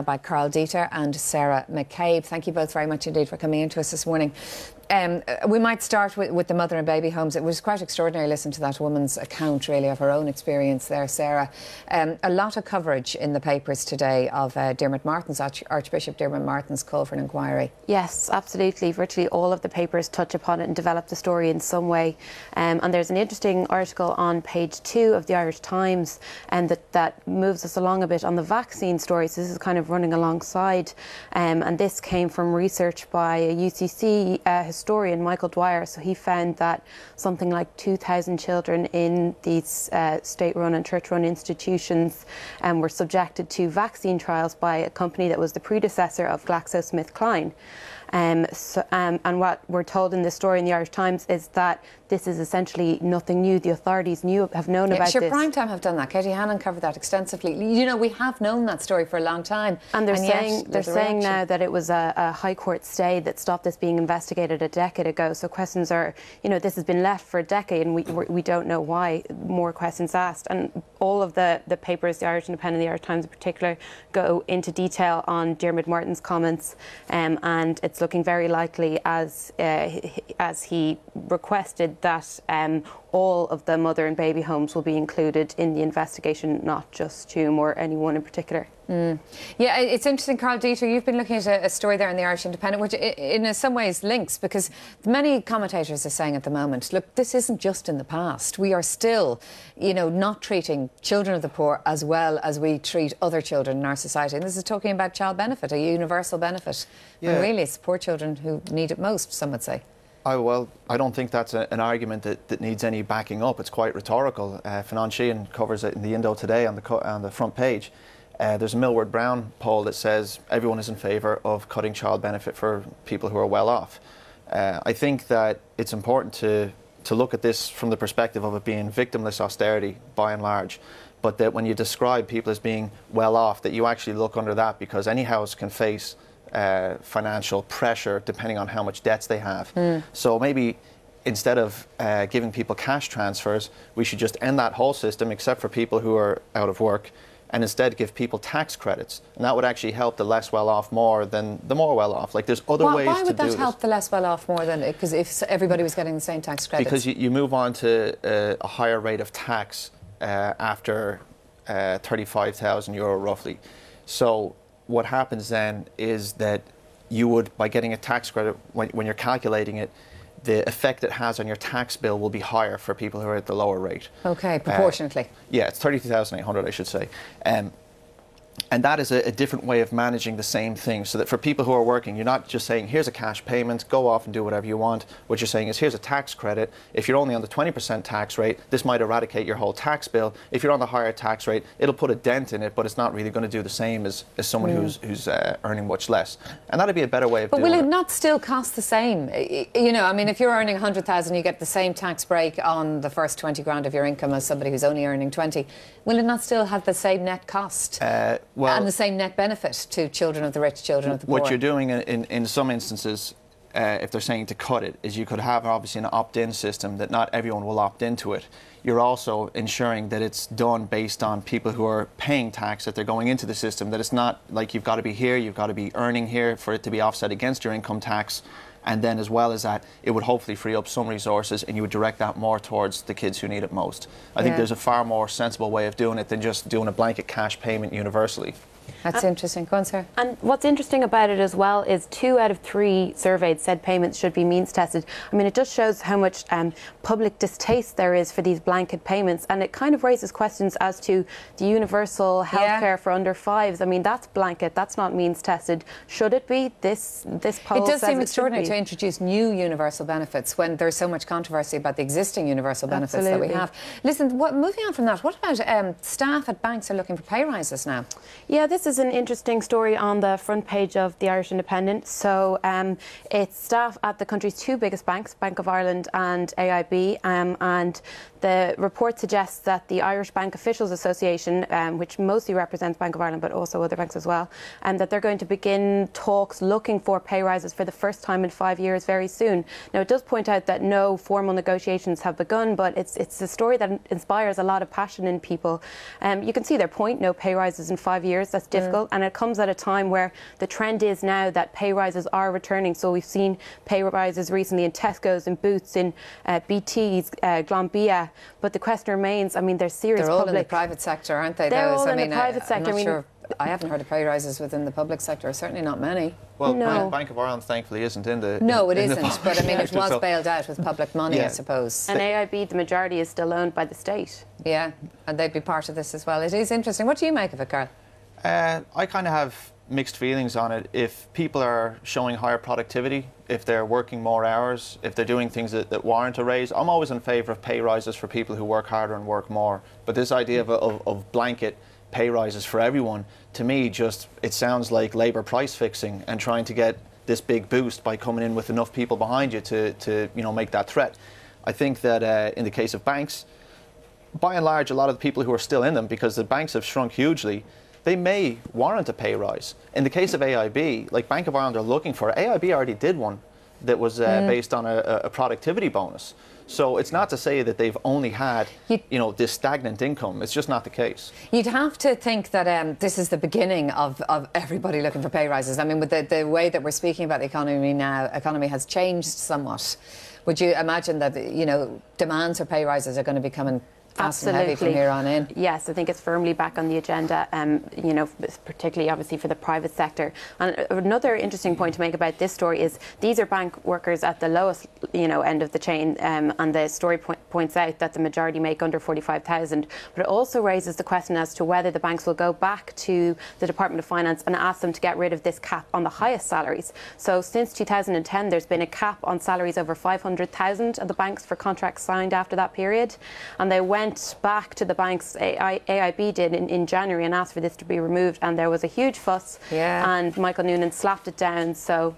By Karl Deeter and Sarah McCabe. Thank you both very much indeed for coming into us this morning. We might start with the mother and baby homes. It was quite extraordinary listening to that woman's account, really, of her own experience there, Sarah. A lot of coverage in the papers today of Archbishop Dermot Martin's call for an inquiry. Yes, absolutely. Virtually all of the papers touch upon it and develop the story in some way. And there's an interesting article on page 2 of the Irish Times and that moves us along a bit on the vaccine story. So this is kind of running alongside. And this came from research by a UCC historian, Michael Dwyer. So he found that something like 2,000 children in these state-run and church-run institutions were subjected to vaccine trials by a company that was the predecessor of GlaxoSmithKline. And what we're told in this story in the Irish Times is that this is essentially nothing new. The authorities have known about this. Primetime have done that. Katie Hannon covered that extensively. You know, we have known that story for a long time. And they're saying now that it was a High Court stay that stopped this being investigated a decade ago. So questions are, you know, this has been left for a decade and we don't know why. More questions asked. And all of the papers, the Irish Independent, the Irish Times in particular, go into detail on Dermot Martin's comments, and it's looking very likely, as he requested, that all of the mother and baby homes will be included in the investigation, not just Hume or anyone in particular. Yeah, it's interesting, Karl Deeter, you've been looking at a story there in the Irish Independent, which in some ways links, because many commentators are saying at the moment, look, this isn't just in the past. We are still, you know, not treating children of the poor as well as we treat other children in our society. And this is talking about child benefit, a universal benefit. Yeah. And really, it's poor children who need it most, some would say. Oh, well, I don't think that's an argument that needs any backing up. It's quite rhetorical. Fionnán Sheahan covers it in the Indo today on the front page. There's a Millward Brown poll that says everyone is in favour of cutting child benefit for people who are well off. I think that it's important to look at this from the perspective of it being victimless austerity by and large, but that when you describe people as being well off, that you actually look under that, because any house can face financial pressure depending on how much debts they have. So maybe instead of giving people cash transfers, we should just end that whole system except for people who are out of work, and instead give people tax credits, and that would actually help the less well-off more than the more well-off. Like, there's other ways to do this. Why would that help the less well-off more than, because if everybody was getting the same tax credits? Because you move on to a higher rate of tax after €35,000 roughly. So what happens then is that you would, by getting a tax credit, when you're calculating it, the effect it has on your tax bill will be higher for people who are at the lower rate. Okay, proportionately. Yeah, it's 32,800, I should say. And that is a different way of managing the same thing, so that for people who are working, you're not just saying, here's a cash payment, go off and do whatever you want. What you're saying is, here's a tax credit. If you're only on the 20% tax rate, this might eradicate your whole tax bill. If you're on the higher tax rate, it'll put a dent in it, but it's not really going to do the same as someone who's earning much less. And that'd be a better way of doing it. But will it not still cost the same? You know, I mean, if you're earning 100,000, you get the same tax break on the first 20 grand of your income as somebody who's only earning 20. Will it not still have the same net cost? And the same net benefit to children of the rich, children of the poor? What you're doing in some instances, if they're saying to cut it, is you could have obviously an opt-in system that not everyone will opt into it. You're also ensuring that it's done based on people who are paying tax, that they're going into the system, that it's not like you've got to be here, you've got to be earning here for it to be offset against your income tax. And then, as well as that, it would hopefully free up some resources and you would direct that more towards the kids who need it most. I think there's a far more sensible way of doing it than just doing a blanket cash payment universally. That's interesting. Go on, Sarah. And what's interesting about it as well is 2 out of 3 surveyed said payments should be means tested. I mean, it just shows how much public distaste there is for these blanket payments, and it kind of raises questions as to the universal healthcare for under 5s. I mean, that's blanket, that's not means tested. Should it be? This poll It does says seem it extraordinary should be. to introduce new universal benefits when there's so much controversy about the existing universal benefits that we have. Listen, moving on from that, what about staff at banks are looking for pay rises now? Yeah, this is an interesting story on the front page of the Irish Independent. So it's staff at the country's 2 biggest banks, Bank of Ireland and AIB, and the report suggests that the Irish Bank Officials Association, which mostly represents Bank of Ireland but also other banks as well, and that they're going to begin talks looking for pay rises for the first time in 5 years very soon. Now, it does point out that no formal negotiations have begun, but it's a story that inspires a lot of passion in people. You can see their point, no pay rises in 5 years. That's difficult difficult, and it comes at a time where the trend is now that pay rises are returning. So we've seen pay rises recently in Tesco's, in Boots, in BT's, Glanbia. But the question remains, I mean, there's serious They're all in the private sector, aren't they? They're all in the private sector. I'm not sure. I haven't heard of pay rises within the public sector, certainly not many. Well, no. Bank of Ireland thankfully isn't in the... No, it isn't, but I mean it was bailed out with public money, I suppose. And AIB, the majority, is still owned by the state. Yeah, and they'd be part of this as well. It is interesting. What do you make of it, Karl? I kind of have mixed feelings on it. If people are showing higher productivity, if they're working more hours, if they're doing things that warrant a raise, I'm always in favour of pay rises for people who work harder and work more. But this idea of blanket pay rises for everyone, to me, it sounds like Labour price fixing and trying to get this big boost by coming in with enough people behind you to make that threat. I think that in the case of banks, by and large, a lot of the people who are still in them, because the banks have shrunk hugely, they may warrant a pay rise. In the case of AIB, like Bank of Ireland are looking for, AIB already did one that was based on a productivity bonus. So it's not to say that they've only had, this stagnant income. It's just not the case. You'd have to think that this is the beginning of everybody looking for pay rises. I mean, with the way that we're speaking about the economy now, economy has changed somewhat. Would you imagine that, demands for pay rises are going to be coming fast and heavy from here on in? Yes, I think it's firmly back on the agenda, particularly obviously for the private sector. And another interesting point to make about this story is these are bank workers at the lowest, end of the chain, and the story points out that the majority make under 45,000. But it also raises the question as to whether the banks will go back to the Department of Finance and ask them to get rid of this cap on the highest salaries. So since 2010, there's been a cap on salaries over 500,000 at the banks for contracts signed after that period, and they went back to the banks, AIB did in January, and asked for this to be removed, and there was a huge fuss, and Michael Noonan slapped it down. So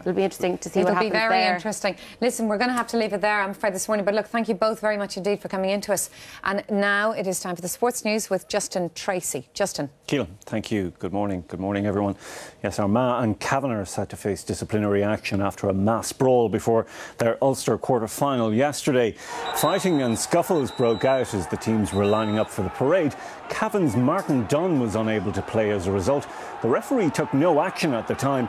it'll be interesting to see what happens there. It'll be very interesting. Listen, we're going to have to leave it there, I'm afraid, this morning. But look, thank you both very much indeed for coming into us. And now it is time for the sports news with Justin Tracy. Justin. Keelin, thank you. Good morning. Good morning, everyone. Yes, Armagh and Cavan are set to face disciplinary action after a mass brawl before their Ulster quarter-final yesterday. Fighting and scuffles broke out as the teams were lining up for the parade. Cavan's Martin Dunn was unable to play as a result. The referee took no action at the time.